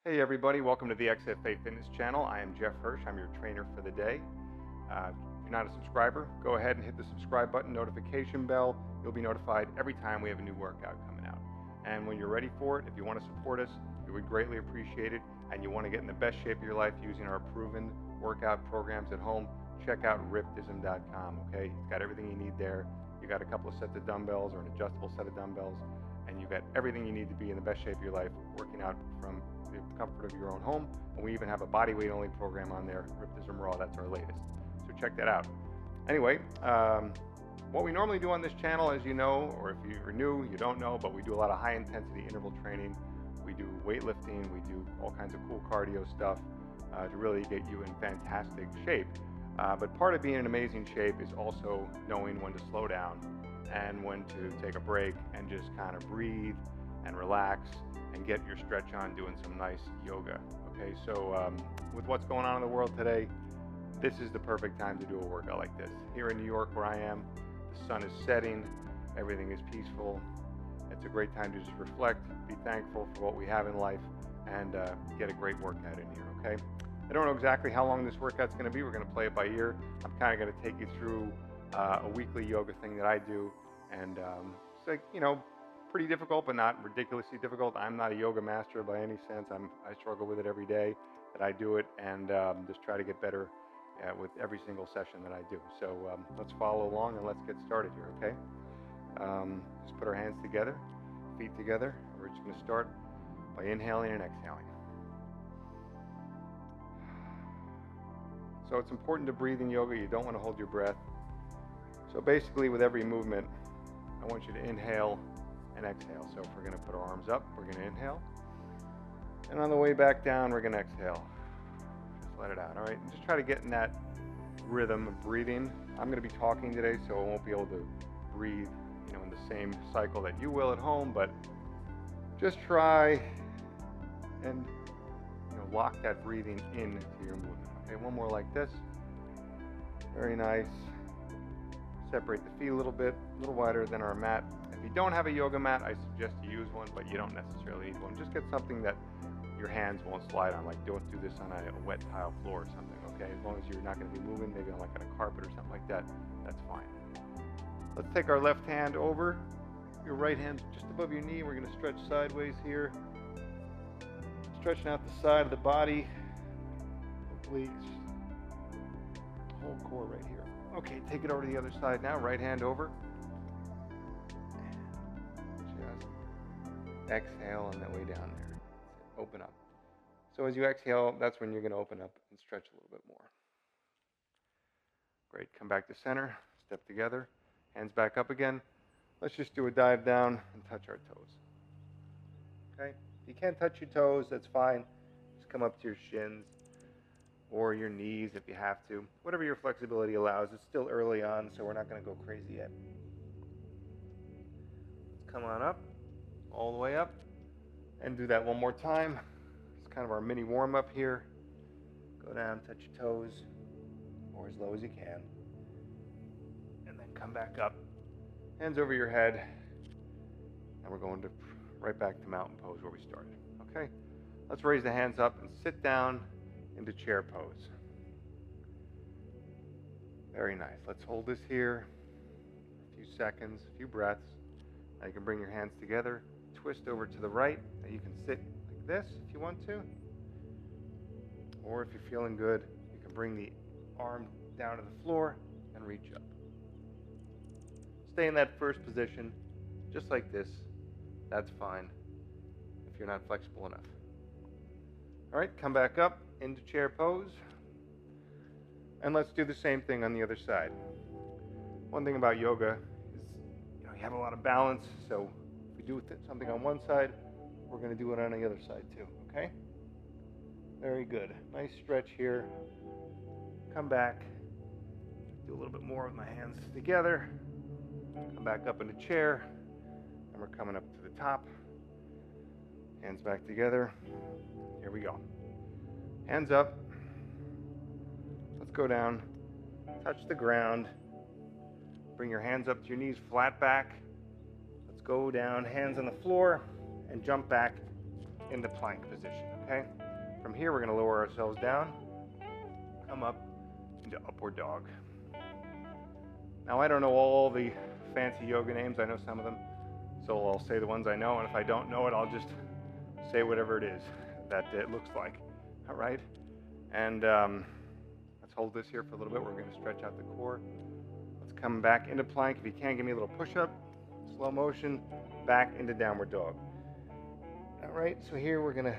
Hey everybody, welcome to the XFA Fitness Channel. I am Jeff Hirsch, I'm your trainer for the day. If you're not a subscriber, go ahead and hit the subscribe button, notification bell. You'll be notified every time we have a new workout coming out. And when you're ready for it, if you want to support us, we would greatly appreciate it. And you want to get in the best shape of your life using our proven workout programs at home, check out rippedism.com, okay? It's got everything you need there. You got a couple of sets of dumbbells or an adjustable set of dumbbells, and you've got everything you need to be in the best shape of your life, working out from the comfort of your own home. And we even have a body weight only program on there, Rippedism Raw. That's our latest, so check that out. Anyway, what we normally do on this channel, as you know, or if you're new, you don't know, but we do a lot of high intensity interval training. We do weightlifting, we do all kinds of cool cardio stuff to really get you in fantastic shape. But part of being in amazing shape is also knowing when to slow down and when to take a break and just kind of breathe and relax and get your stretch on doing some nice yoga. Okay, so with what's going on in the world today, this is the perfect time to do a workout like this. Here in New York where I am, the sun is setting, everything is peaceful. It's a great time to just reflect, be thankful for what we have in life, and get a great workout in here, okay? I don't know exactly how long this workout's gonna be. We're gonna play it by ear. I'm kinda gonna take you through a weekly yoga thing that I do, and it's like, you know, pretty difficult, but not ridiculously difficult. I'm not a yoga master by any sense. I struggle with it every day that I do it, and just try to get better with every single session that I do. So let's follow along and let's get started here, okay? Just put our hands together, feet together. We're just going to start by inhaling and exhaling. So it's important to breathe in yoga. You don't want to hold your breath. So basically with every movement, I want you to inhale and exhale. So if we're going to put our arms up, we're going to inhale. And on the way back down, we're going to exhale. Just let it out, all right? And just try to get in that rhythm of breathing. I'm going to be talking today, so I won't be able to breathe, you know, in the same cycle that you will at home, but just try and, you know, lock that breathing into your movement. Okay, one more like this. Very nice. Separate the feet a little bit, a little wider than our mat. If you don't have a yoga mat, I suggest you use one, but you don't necessarily need one. Just get something that your hands won't slide on, like don't do this on a wet tile floor or something, okay? As long as you're not going to be moving, maybe on like on a carpet or something like that, that's fine. Let's take our left hand over, your right hand just above your knee. We're going to stretch sideways here. Stretching out the side of the body, obliques, whole core right here. Okay, take it over to the other side now. Right hand over. Just exhale on that way down there. Open up. So as you exhale, that's when you're going to open up and stretch a little bit more. Great. Come back to center. Step together. Hands back up again. Let's just do a dive down and touch our toes. Okay? If you can't touch your toes, that's fine. Just come up to your shins or your knees if you have to. Whatever your flexibility allows. It's still early on, so we're not going to go crazy yet. Let's come on up, all the way up, and do that one more time. It's kind of our mini warm-up here. Go down, touch your toes, or as low as you can. And then come back up. Hands over your head. And we're going to right back to mountain pose where we started. Okay? Let's raise the hands up and sit down into chair pose. Very nice. Let's hold this here a few seconds, a few breaths. Now you can bring your hands together, twist over to the right. Now you can sit like this if you want to. Or if you're feeling good, you can bring the arm down to the floor and reach up. Stay in that first position, just like this. That's fine if you're not flexible enough. All right, come back up into chair pose. And let's do the same thing on the other side. One thing about yoga is, you know, you have a lot of balance. So if we do something on one side, we're going to do it on the other side too, okay? Very good. Nice stretch here. Come back. Do a little bit more with my hands together. Come back up into chair. And we're coming up to the top. Hands back together. Here we go. Hands up. Let's go down. Touch the ground. Bring your hands up to your knees, flat back. Let's go down, hands on the floor, and jump back into plank position, okay? From here, we're gonna lower ourselves down, come up into upward dog. Now, I don't know all the fancy yoga names. I know some of them, so I'll say the ones I know, and if I don't know it, I'll just say whatever it is that it looks like, all right? And let's hold this here for a little bit. We're gonna stretch out the core. Let's come back into plank. If you can, give me a little push-up, slow motion, back into downward dog. All right, so here we're gonna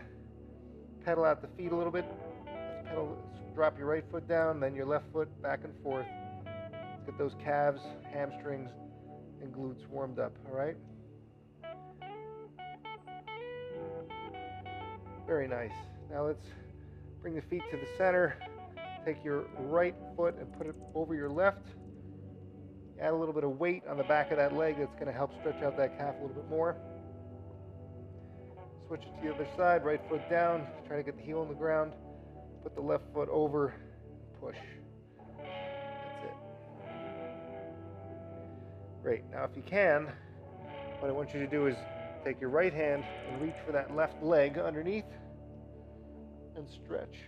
pedal out the feet a little bit. Let's pedal, drop your right foot down, then your left foot back and forth. Let's get those calves, hamstrings, and glutes warmed up, all right? Very nice. Now let's bring the feet to the center. Take your right foot and put it over your left. Add a little bit of weight on the back of that leg. That's going to help stretch out that calf a little bit more. Switch it to the other side. Right foot down. Try to get the heel on the ground. Put the left foot over. Push. That's it. Great. Now if you can, what I want you to do is take your right hand and reach for that left leg underneath and stretch.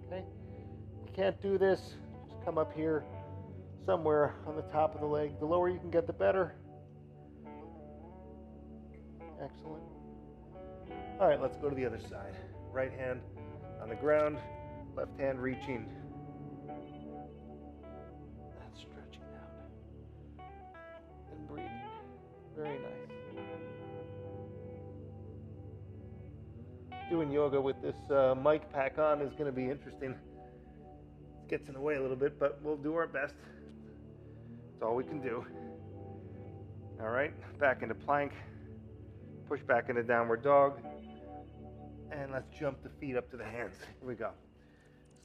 Okay? If you can't do this, just come up here somewhere on the top of the leg. The lower you can get, the better. Excellent. All right, let's go to the other side. Right hand on the ground, left hand reaching. And stretching out. And breathing. Very nice. Doing yoga with this mic pack on is going to be interesting. It gets in the way a little bit, but we'll do our best. That's all we can do. All right, back into plank. Push back into downward dog. And let's jump the feet up to the hands. Here we go.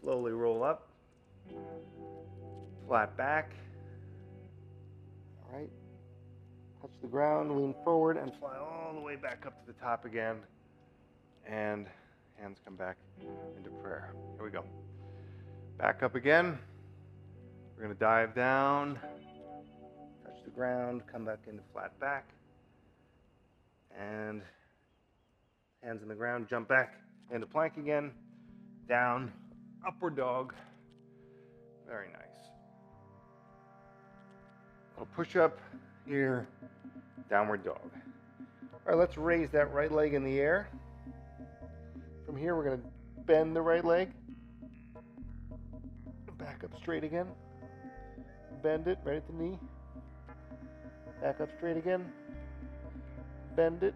Slowly roll up. Flat back. All right. Touch the ground, lean forward, and fly all the way back up to the top again. And hands come back into prayer. Here we go. Back up again. We're going to dive down, touch the ground, come back into flat back. And hands on the ground, jump back into plank again, down, upward dog. Very nice. Little push up here, downward dog. All right, let's raise that right leg in the air. From here, we're going to bend the right leg. Back up straight again. Bend it right at the knee. Back up straight again. Bend it.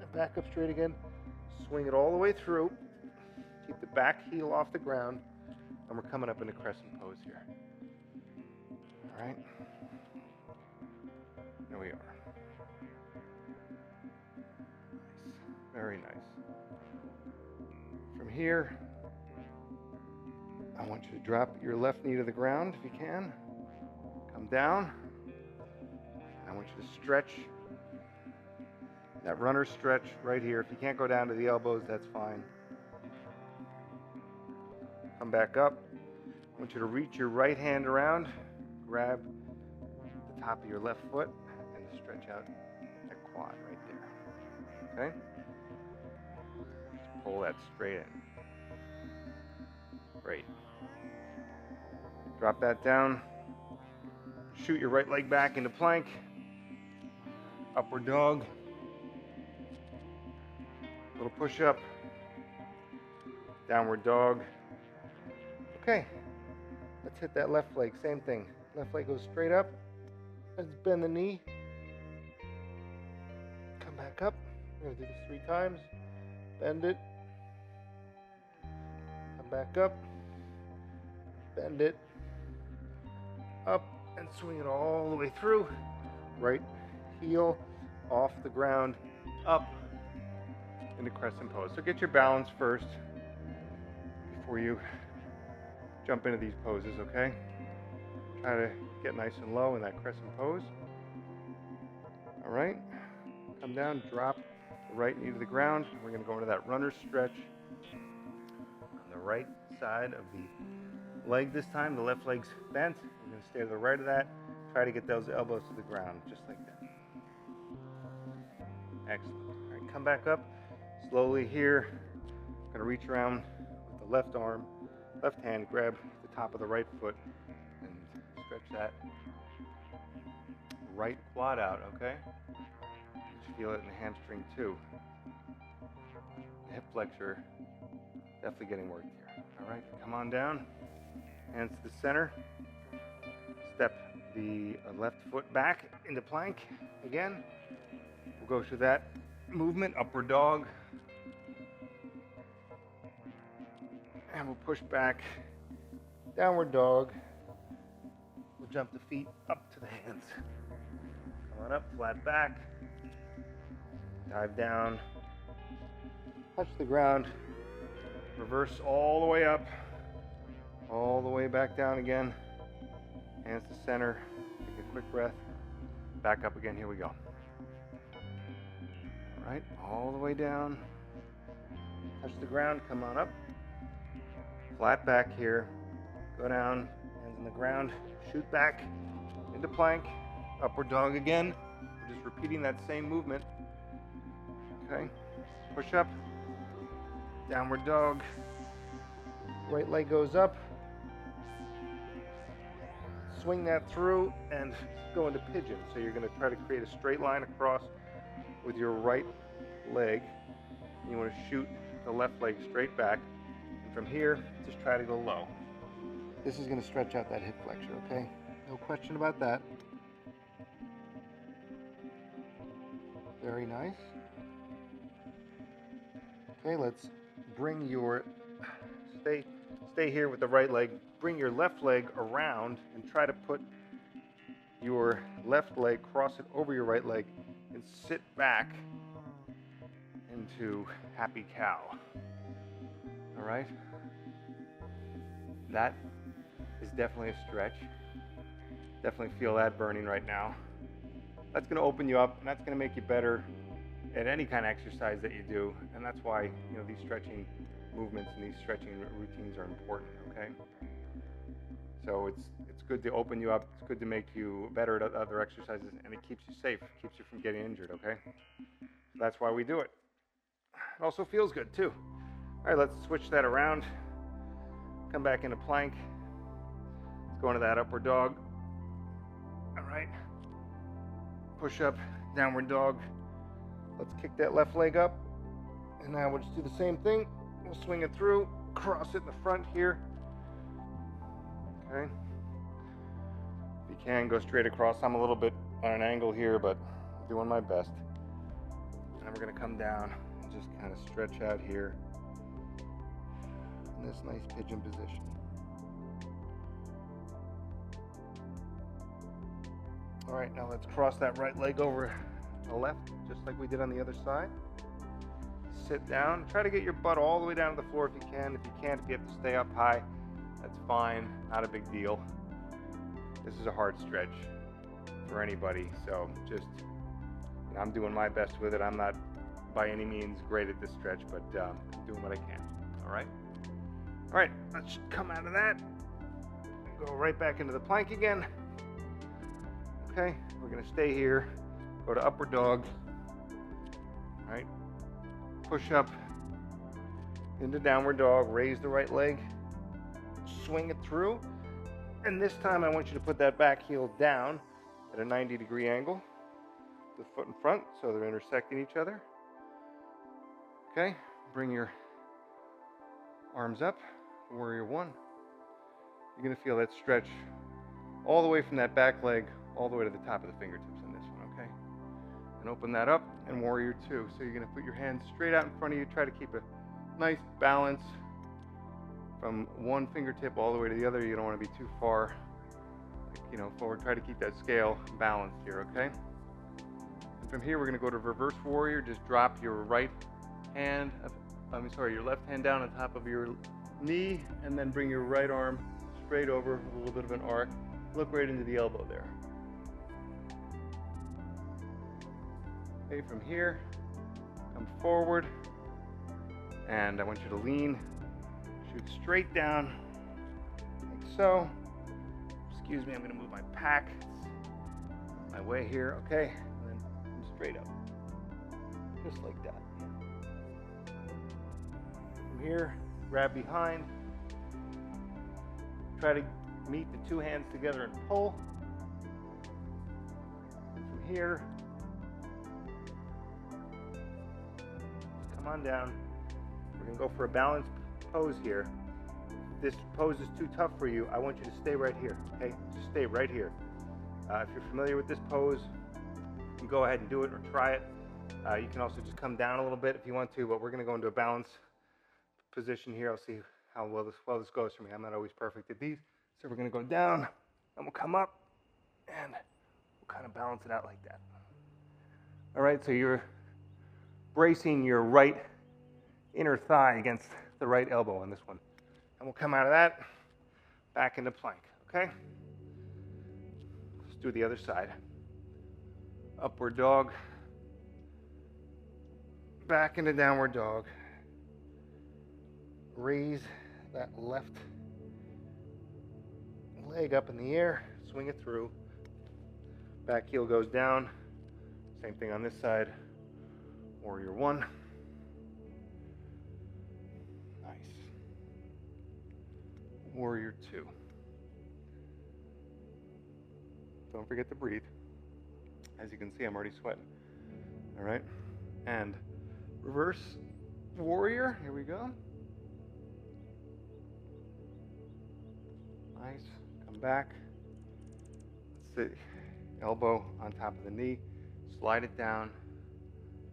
And back up straight again. Swing it all the way through. Keep the back heel off the ground. And we're coming up into Crescent Pose here. All right. There we are. Nice. Very nice. From here, I want you to drop your left knee to the ground if you can. Come down. I want you to stretch. That runner stretch right here. If you can't go down to the elbows, that's fine. Come back up. I want you to reach your right hand around, grab the top of your left foot, and stretch out that quad right there. Okay? Just pull that straight in. Great. Drop that down. Shoot your right leg back into plank. Upward dog. Little push up. Downward dog. Okay. Let's hit that left leg. Same thing. Left leg goes straight up. Let's bend the knee. Come back up. We're going to do this 3 times. Bend it. Come back up. Bend it. Up and swing it all the way through. Right heel off the ground. Up into Crescent Pose. So get your balance first before you jump into these poses, okay? Try to get nice and low in that Crescent Pose. All right. Come down, drop the right knee to the ground. We're going to go into that runner stretch on the right side of the leg this time. The left leg's bent. We're going to stay to the right of that. Try to get those elbows to the ground, just like that. Excellent. come back up. Slowly here, I'm gonna reach around with the left arm, left hand, grab the top of the right foot and stretch that right quad out, okay? You feel it in the hamstring too. The hip flexor definitely getting worked here. All right, come on down, hands to the center. Step the left foot back into plank again. We'll go through that movement, upward dog. And we'll push back, downward dog. We'll jump the feet up to the hands. Come on up, flat back. Dive down, touch the ground. Reverse all the way up, all the way back down again. Hands to center, take a quick breath. Back up again, here we go. All right, all the way down. Touch the ground, come on up. Flat back here, go down, hands on the ground, shoot back into plank, upward dog again. We're just repeating that same movement. Okay, push up, downward dog, right leg goes up, swing that through and go into pigeon. So you're going to try to create a straight line across with your right leg. You want to shoot the left leg straight back. And from here, just try to go low. This is going to stretch out that hip flexor, okay? No question about that. Very nice. Okay, let's bring your, stay here with the right leg. Bring your left leg around and try to put your left leg, cross it over your right leg, and sit back into happy cow. All right? That is definitely a stretch. Definitely feel that burning right now. That's going to open you up, and that's going to make you better at any kind of exercise that you do. And that's why, you know, these stretching movements and these stretching routines are important, okay? So it's good to open you up. It's good to make you better at other exercises, and it keeps you safe, keeps you from getting injured, okay? So that's why we do it. It also feels good too. All right, let's switch that around. Come back into plank. Let's go into that upward dog. All right. Push up, downward dog. Let's kick that left leg up. And now we'll just do the same thing. We'll swing it through, cross it in the front here. Okay. If you can, go straight across. I'm a little bit on an angle here, but I'm doing my best. And we're going to come down and just kind of stretch out here in this nice pigeon position. All right, now let's cross that right leg over to the left, just like we did on the other side. Sit down. Try to get your butt all the way down to the floor if you can. If you can't, if you have to stay up high, that's fine. Not a big deal. This is a hard stretch for anybody, so just, you know, I'm doing my best with it. I'm not by any means great at this stretch, but I'm doing what I can. All right? All right, let's come out of that and go right back into the plank again. Okay, we're going to stay here. Go to upward dog. All right. Push up into downward dog. Raise the right leg. Swing it through. And this time I want you to put that back heel down at a 90-degree angle. The foot in front so they're intersecting each other. Okay, bring your arms up. Warrior one. You're going to feel that stretch all the way from that back leg all the way to the top of the fingertips in this one, okay? And open that up, and warrior two. So you're gonna put your hands straight out in front of you, try to keep a nice balance from one fingertip all the way to the other. You don't wanna be too far, you know, forward. Try to keep that scale balanced here, okay? And from here, we're gonna go to reverse warrior. Just drop your your left hand down on top of your knee, and then bring your right arm straight over with a little bit of an arc. Look right into the elbow there. Okay, from here, come forward, and I want you to lean, shoot straight down, like so. Excuse me, I'm going to move my pack my way here, okay, and then come straight up. just like that. From here, grab behind. Try to meet the two hands together and pull. From here, come on down. We're going to go for a balanced pose here. If this pose is too tough for you, I want you to stay right here, okay? Just stay right here. If you're familiar with this pose, you can go ahead and do it or try it. You can also just come down a little bit if you want to, but we're going to go into a balanced position here. I'll see how well this goes for me. I'm not always perfect at these. So we're going to go down, and we'll come up, and we'll kind of balance it out like that. All right, so you're bracing your right inner thigh against the right elbow on this one. And we'll come out of that, back into plank, okay? Let's do the other side. Upward dog, back into downward dog. Raise that left leg up in the air, swing it through. Back heel goes down. Same thing on this side. Warrior one. Nice. Warrior two. Don't forget to breathe. As you can see, I'm already sweating. All right. And reverse warrior. Here we go. Nice. Come back. Sit. Elbow on top of the knee. Slide it down.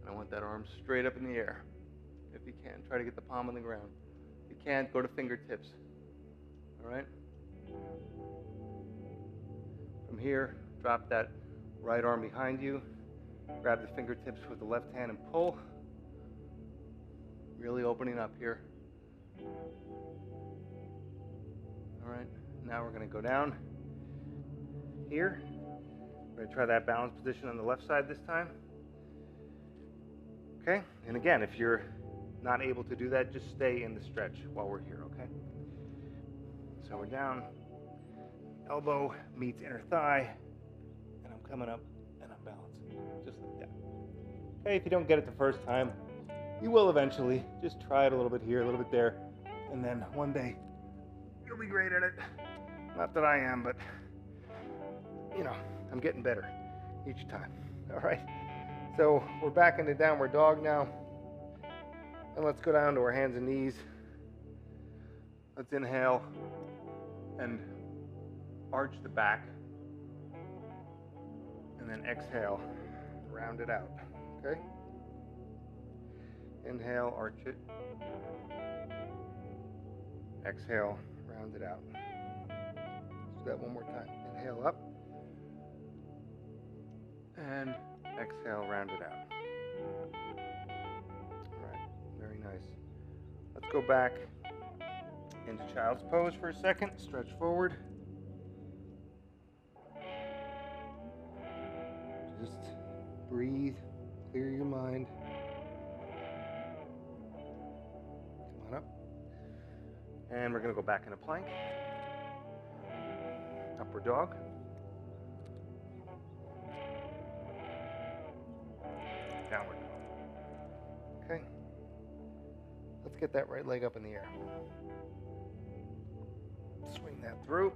And I want that arm straight up in the air. If you can, try to get the palm on the ground. If you can't, go to fingertips. All right? From here, drop that right arm behind you. Grab the fingertips with the left hand and pull. Really opening up here. All right, now we're going to go down here. We're going to try that balanced position on the left side this time. Okay, and again, if you're not able to do that, just stay in the stretch while we're here, okay? So we're down, elbow meets inner thigh, and I'm coming up and I'm balancing, just like that. Okay, if you don't get it the first time, you will eventually. Just try it a little bit here, a little bit there, and then one day you'll be great at it. Not that I am, but you know, I'm getting better each time. All right, so we're back into downward dog now, and let's go down to our hands and knees. Let's inhale and arch the back, and then exhale, round it out, okay? Inhale, arch it. Exhale, round it out. Let's do that one more time. Inhale up, and exhale, round it out. All right, very nice. Let's go back into child's pose for a second. Stretch forward. Just breathe, clear your mind. Come on up. And we're going to go back into plank. Upward dog. Downward dog. Okay. Let's get that right leg up in the air. Swing that through.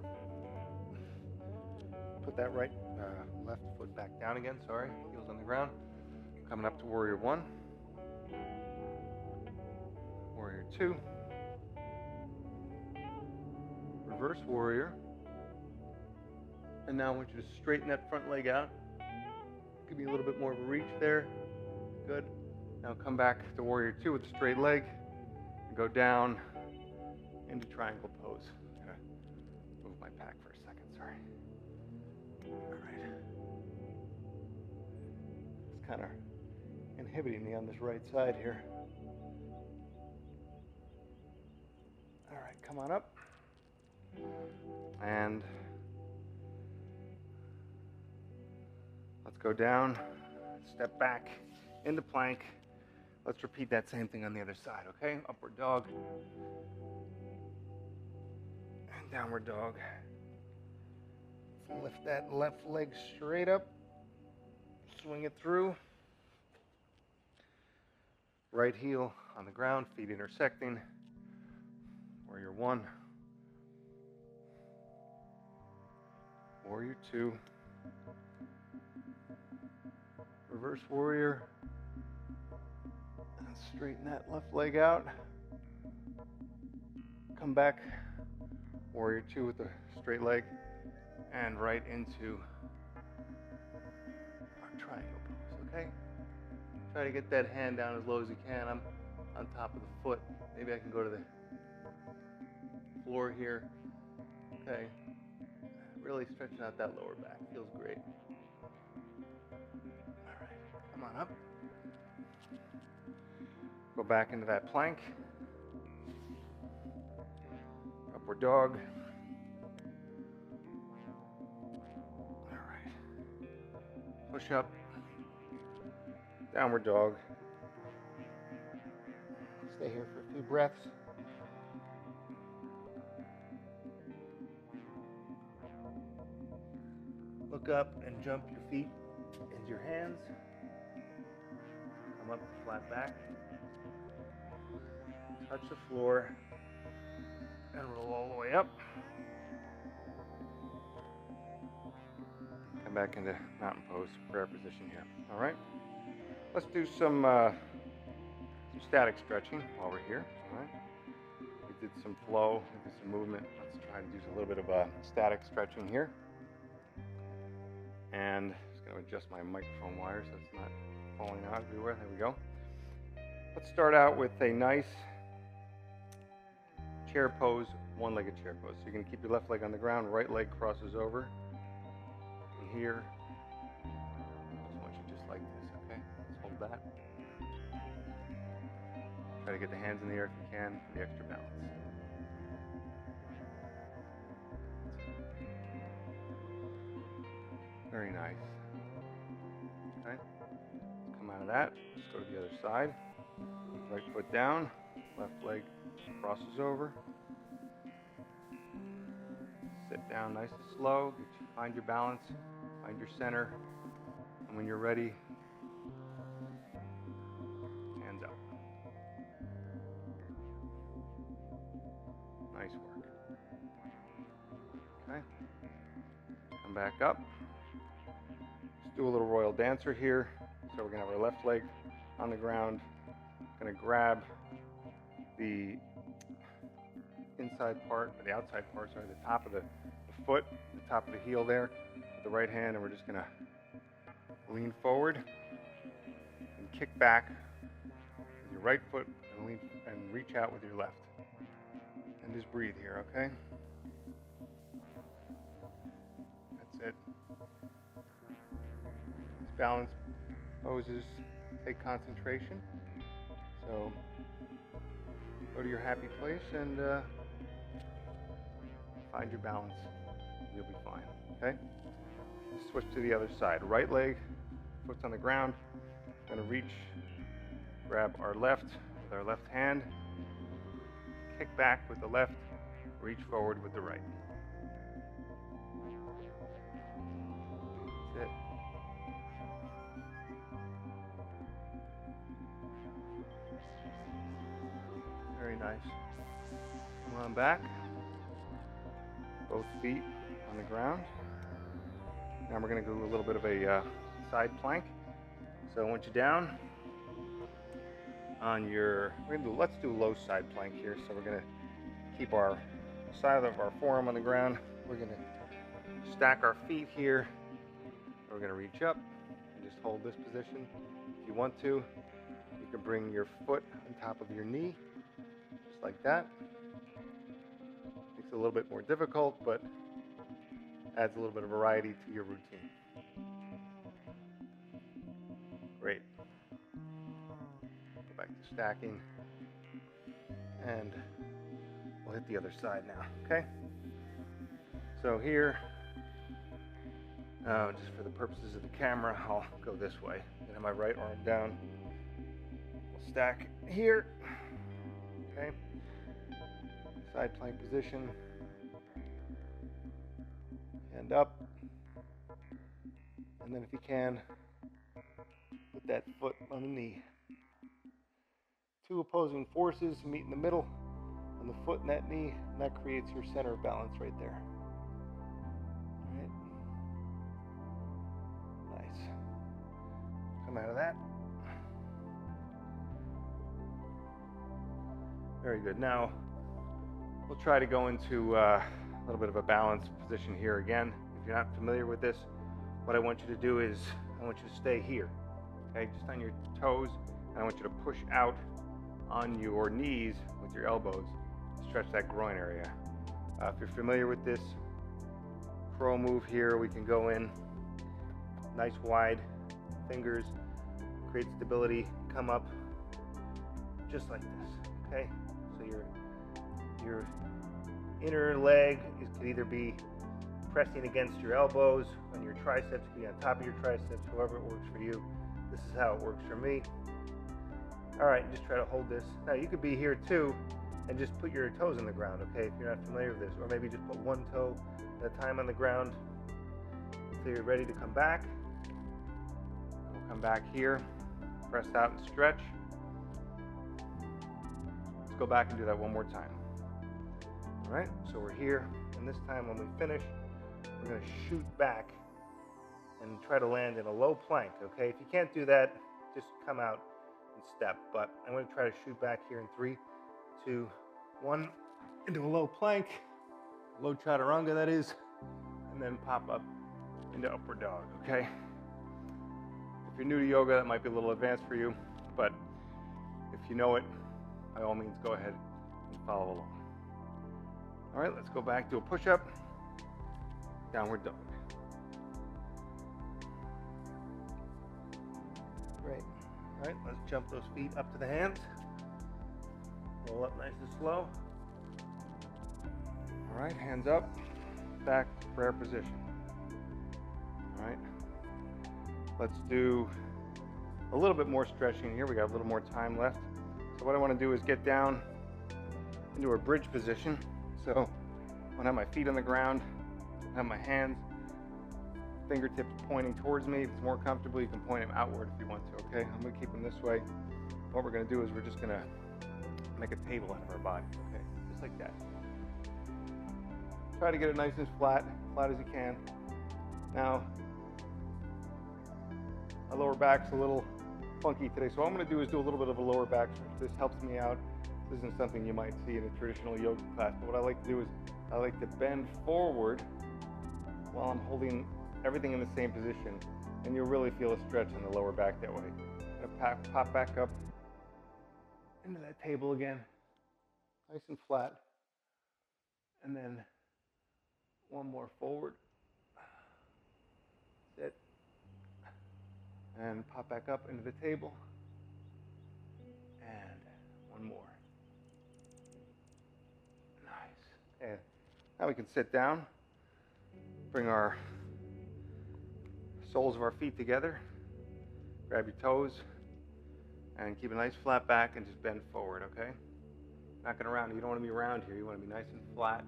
Put that left foot back down again, sorry. Heels on the ground. Coming up to warrior one. Warrior two. Reverse warrior. And now I want you to straighten that front leg out. Give me a little bit more of a reach there. Good. Now come back to warrior two with a straight leg. And go down into triangle pose. I'm gonna move my pack for a second, sorry. All right. It's kind of inhibiting me on this right side here. All right, come on up. And let's go down, step back into plank. Let's repeat that same thing on the other side, okay? Upward dog and downward dog. Lift that left leg straight up, swing it through. Right heel on the ground, feet intersecting. Warrior 1. Warrior 2. Reverse warrior. And straighten that left leg out. Come back. Warrior 2 with the straight leg. And right into our triangle pose, okay? Try to get that hand down as low as you can. I'm on top of the foot. Maybe I can go to the floor here. Okay. Really stretching out that lower back. Feels great. All right. Come on up. Go back into that plank. Upward dog. All right. Push up. Downward dog. Stay here for a few breaths. Look up and jump your feet into your hands. Come up flat back. Touch the floor and roll all the way up. Come back into mountain pose, prayer position here. All right. Let's do some static stretching while we're here. All right. We did some flow, we did some movement. Let's try to do a little bit of static stretching here. And just going to adjust my microphone wire so it's not falling out everywhere. There we go. Let's start out with a nice chair pose, one-legged chair pose. So you can keep your left leg on the ground, right leg crosses over. And here, I just want you just like this, okay? Let's hold that. Try to get the hands in the air if you can for the extra balance. Very nice. Okay, let's come out of that. Let's go to the other side. Right foot down, left leg crosses over. Sit down nice and slow. Find your balance, find your center. And when you're ready, hands up. Nice work. Okay, come back up. Do a little royal dancer here. So we're going to have our left leg on the ground. Going to grab the inside part, or the outside part, sorry, the top of the foot, the top of the heel there, with the right hand, and we're just going to lean forward and kick back with your right foot and reach out with your left. And just breathe here, okay? That's it. Balance poses take concentration. So go to your happy place and find your balance. You'll be fine. Okay? Switch to the other side. Right leg, foot's on the ground. Gonna reach, grab our left with our left hand, kick back with the left, reach forward with the right. That's it. Very nice. Come on back. Both feet on the ground. Now we're going to do a little bit of a side plank. So I want you down on your, let's do low side plank here. So we're going to keep our side of our forearm on the ground. We're going to stack our feet here. We're going to reach up and just hold this position. If you want to, you can bring your foot on top of your knee, just like that. Makes it a little bit more difficult, but adds a little bit of variety to your routine. Great. Go back to stacking, and we'll hit the other side now, okay? So here, just for the purposes of the camera, I'll go this way. Then have my right arm down. We'll stack here, okay? Side plank position. Hand up. And then if you can, put that foot on the knee. two opposing forces meet in the middle on the foot and that knee, and that creates your center of balance right there. All right. Nice. Come out of that. Very good. Now, we'll try to go into a little bit of a balanced position here again. If you're not familiar with this, what I want you to do is I want you to stay here, okay, just on your toes, and I want you to push out on your knees with your elbows, stretch that groin area. If you're familiar with this crow move here, we can go in nice wide fingers, create stability, come up just like this, okay? So your inner leg could either be pressing against your elbows, on your triceps, could be on top of your triceps, however it works for you. This is how it works for me. All right, just try to hold this. Now you could be here too and just put your toes on the ground, okay, if you're not familiar with this, or maybe just put one toe at a time on the ground until you're ready to come back. We'll come back here, press out and stretch. Let's go back and do that one more time. All right, so we're here, and this time when we finish, we're going to shoot back and try to land in a low plank, okay? If you can't do that, just come out and step. But I'm going to try to shoot back here in 3, 2, 1, into a low plank, low chaturanga that is, and then pop up into upward dog, okay? If you're new to yoga, that might be a little advanced for you, but if you know it, by all means, go ahead and follow along. All right, let's go back to a push-up, downward dog. Great. All right, let's jump those feet up to the hands. Roll up nice and slow. All right, hands up, back to prayer position. All right, let's do a little bit more stretching here. We got a little more time left. So what I want to do is get down into a bridge position. So I'm gonna have my feet on the ground, have my hands, fingertips pointing towards me. If it's more comfortable, you can point them outward if you want to, okay? I'm gonna keep them this way. What we're gonna do is we're just gonna make a table out of our body, okay? Just like that. Try to get it nice and flat as you can. Now, my lower back's a little funky today, so what I'm gonna do is do a little bit of a lower back stretch. This helps me out. This isn't something you might see in a traditional yoga class, but what I like to do is I like to bend forward while I'm holding everything in the same position, and you'll really feel a stretch in the lower back that way. I'm gonna pop back up into that table again, nice and flat, and then one more forward, sit, and pop back up into the table, and one more. And now we can sit down, bring our soles of our feet together, grab your toes, and keep a nice flat back and just bend forward, okay? Not gonna round. You don't want to be round here. You want to be nice and flat.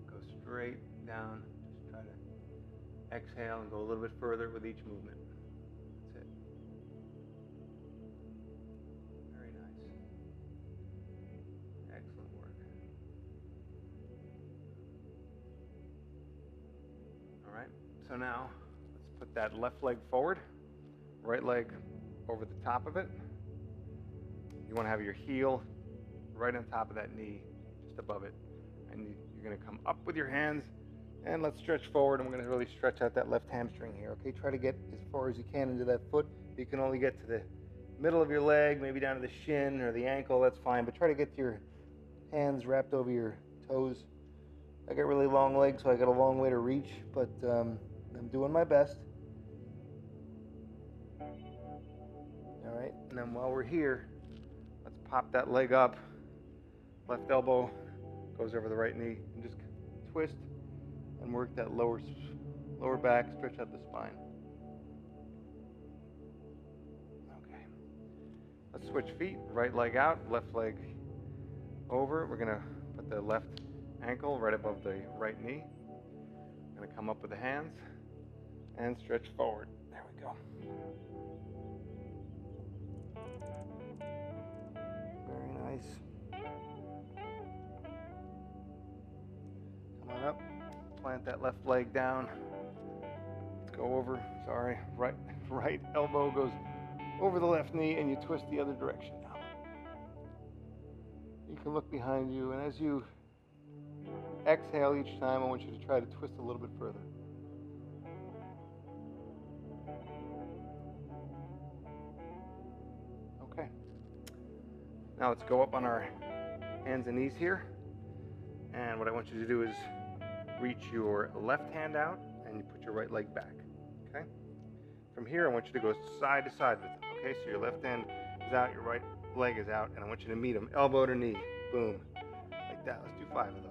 Go straight down. Just try to exhale and go a little bit further with each movement. That's it. Very nice. Excellent work. All right, so now let's put that left leg forward, right leg over the top of it. You want to have your heel right on top of that knee, just above it. And you're going to come up with your hands, and let's stretch forward, and we're going to really stretch out that left hamstring here, okay? Try to get as far as you can into that foot. You can only get to the middle of your leg, maybe down to the shin or the ankle, that's fine, but try to get your hands wrapped over your toes. I got really long legs, so I got a long way to reach, but I'm doing my best. All right, and then while we're here, let's pop that leg up. Left elbow goes over the right knee, and just twist and work that lower back, stretch out the spine. Okay, let's switch feet. Right leg out, left leg over. We're gonna put the left ankle right above the right knee. I'm gonna come up with the hands and stretch forward. There we go. Nice. Come on up. Plant that left leg down. Let's go over. Sorry. Right elbow goes over the left knee, and you twist the other direction now. You can look behind you, and as you exhale each time, I want you to try to twist a little bit further. Okay. Now let's go up on our hands and knees here. And what I want you to do is reach your left hand out and you put your right leg back. Okay? From here, I want you to go side to side with it. Okay? So your left hand is out, your right leg is out, and I want you to meet them elbow to knee. Boom. Like that. Let's do 5 of those.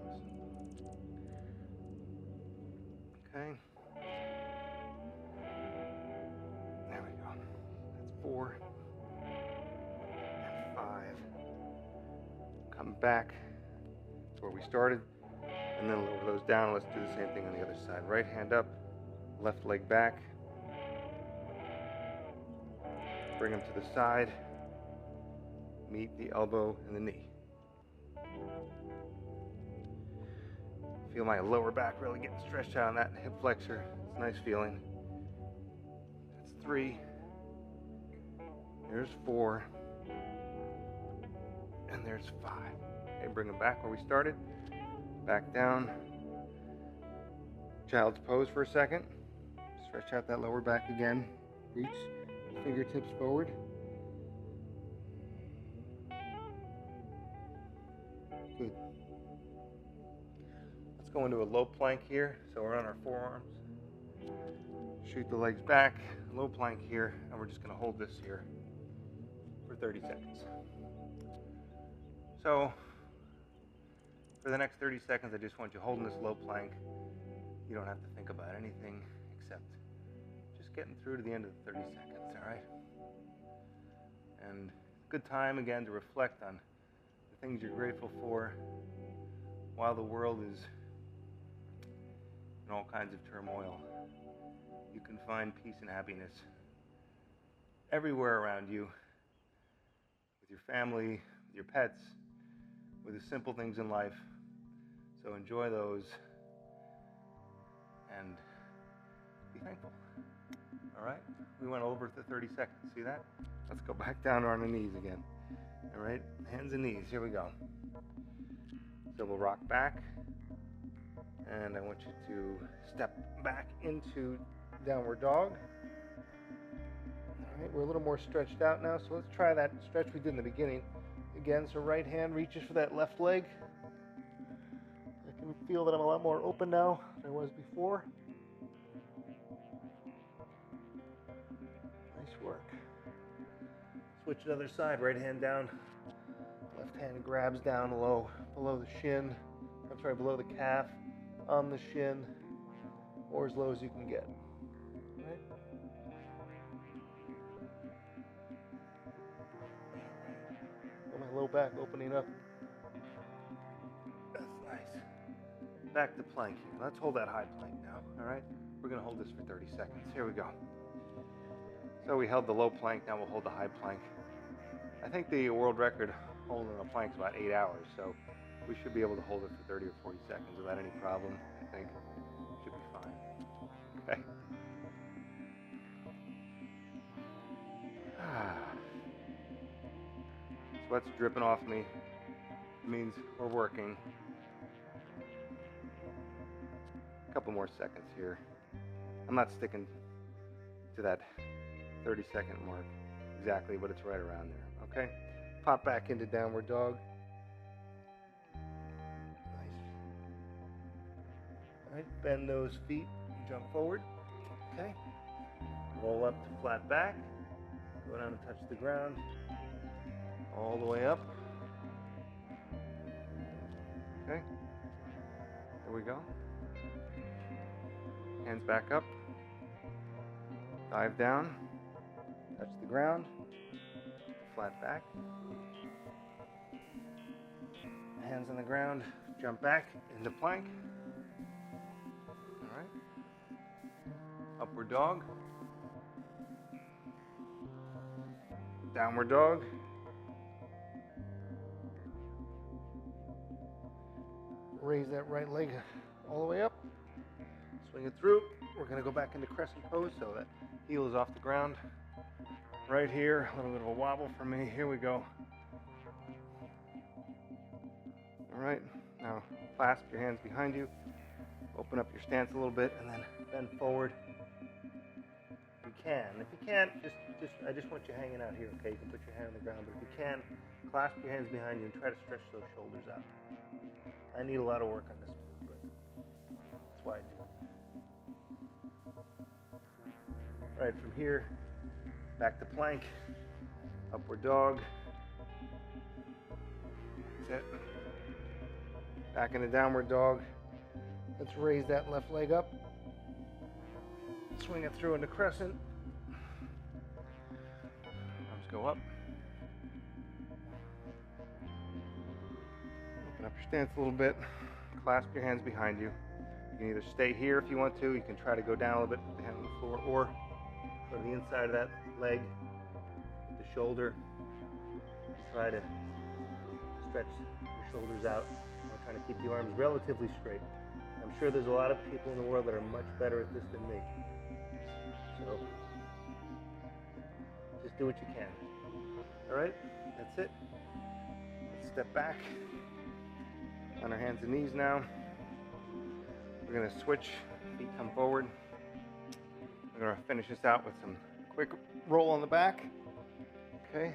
Okay. There we go. That's 4 and 5. Come back to where we started, and then lower those down. Let's do the same thing on the other side. Right hand up, left leg back. Bring them to the side. Meet the elbow and the knee. Feel my lower back really getting stretched out on that hip flexor. It's a nice feeling. That's 3. There's 4. And there's 5. Okay, bring them back where we started. Back down. Child's pose for a second. Stretch out that lower back again. Reach fingertips forward. Good. Let's go into a low plank here. So we're on our forearms. Shoot the legs back. Low plank here. And we're just going to hold this here for 30 seconds. So for the next 30 seconds, I just want you holding this low plank. You don't have to think about anything except just getting through to the end of the 30 seconds, all right? And good time, again, to reflect on the things you're grateful for while the world is in all kinds of turmoil. You can find peace and happiness everywhere around you, with your family, with your pets, with the simple things in life. So enjoy those and be thankful. All right? We went over to 30 seconds. See that? Let's go back down on our knees again. All right? Hands and knees. Here we go. So we'll rock back. And I want you to step back into downward dog. All right? We're a little more stretched out now. So let's try that stretch we did in the beginning. Again, so right hand reaches for that left leg. I can feel that I'm a lot more open now than I was before. Nice work. Switch to the other side. Right hand down. Left hand grabs down low, below the shin. I'm sorry, below the calf, on the shin, or as low as you can get. All right? My low back opening up. That's nice. Back to plank here. Let's hold that high plank now, all right? We're going to hold this for 30 seconds. Here we go. So we held the low plank, now we'll hold the high plank. I think the world record holding a plank is about 8 hours, so we should be able to hold it for 30 or 40 seconds without any problem. I think should be fine. Okay. Sweat's dripping off me. It means we're working. A couple more seconds here. I'm not sticking to that 30-second mark exactly, but it's right around there. Okay? Pop back into downward dog. Nice. All right, bend those feet, jump forward. Okay? Roll up to flat back. Go down and touch the ground. All the way up. Okay. There we go. Hands back up. Dive down. Touch the ground. Flat back. Hands on the ground. Jump back into plank. All right. Upward dog. Downward dog. Raise that right leg all the way up. Swing it through. We're going to go back into Crescent Pose so that heel is off the ground. Right here, a little bit of a wobble for me. Here we go. All right, now clasp your hands behind you. Open up your stance a little bit and then bend forward. If you can. If you can't, I just want you hanging out here, okay? You can put your hand on the ground, but if you can, clasp your hands behind you and try to stretch those shoulders out. I need a lot of work on this move, but that's why I do it. All right, from here, back to plank, upward dog. That's it. Back into downward dog. Let's raise that left leg up. Swing it through into crescent. Arms go up. Open up your stance a little bit. Clasp your hands behind you. You can either stay here if you want to. You can try to go down a little bit, put the hand on the floor, or go to the inside of that leg, the shoulder. Try to stretch your shoulders out. I'm trying to keep the arms relatively straight. I'm sure there's a lot of people in the world that are much better at this than me. So, just do what you can. All right, that's it. Let's step back on our hands and knees now. We're gonna switch, feet come forward. We're gonna finish this out with some quick roll on the back. Okay,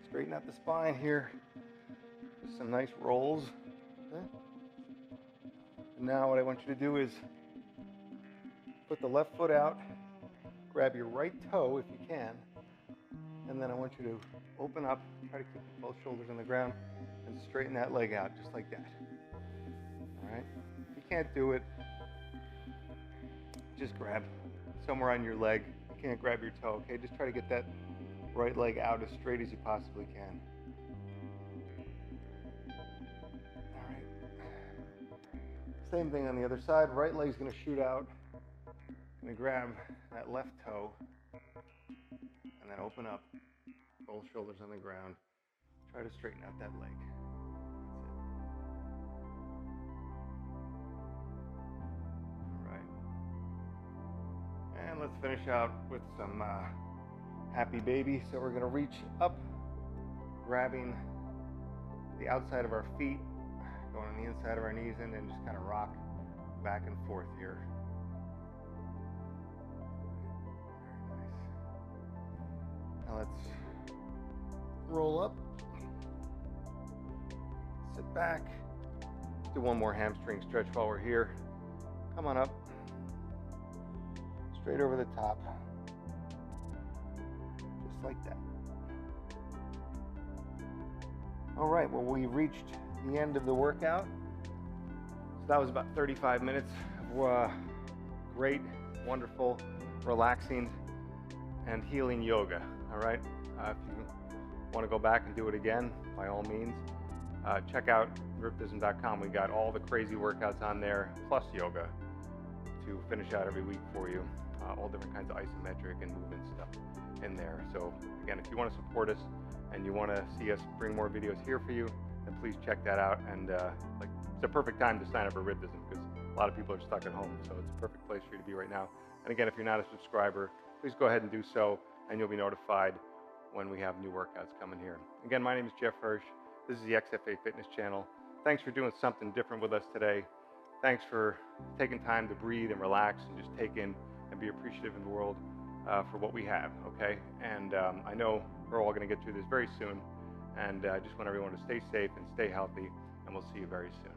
straighten out the spine here. Just some nice rolls. Okay. And now what I want you to do is put the left foot out, grab your right toe if you can, and then I want you to open up, try to keep both shoulders on the ground, and straighten that leg out just like that. All right? If you can't do it, just grab somewhere on your leg. You can't grab your toe, okay? Just try to get that right leg out as straight as you possibly can. All right. Same thing on the other side. Right leg's gonna shoot out. Gonna grab that left toe and then open up, both shoulders on the ground. Try to straighten out that leg. That's it. All right. And let's finish out with some happy baby. So we're gonna reach up, grabbing the outside of our feet, going on the inside of our knees, and then just kind of rock back and forth here. Now let's roll up, sit back, do one more hamstring stretch while we're here. Come on up, straight over the top, just like that. All right, well, we reached the end of the workout. So that was about 35 minutes of great, wonderful, relaxing, and healing yoga. All right, if you want to go back and do it again, by all means, check out riptism.com. We got all the crazy workouts on there, plus yoga, to finish out every week for you. All different kinds of isometric and movement stuff in there. So again, if you want to support us and you want to see us bring more videos here for you, then please check that out. And it's a perfect time to sign up for Riptism because a lot of people are stuck at home. So it's a perfect place for you to be right now. And again, if you're not a subscriber, please go ahead and do so, and you'll be notified when we have new workouts coming here. Again, my name is Jeff Hirsch. This is the XFA Fitness Channel. Thanks for doing something different with us today. Thanks for taking time to breathe and relax and just take in and be appreciative in the world for what we have, okay? And I know we're all going to get through this very soon, and I just want everyone to stay safe and stay healthy, and we'll see you very soon.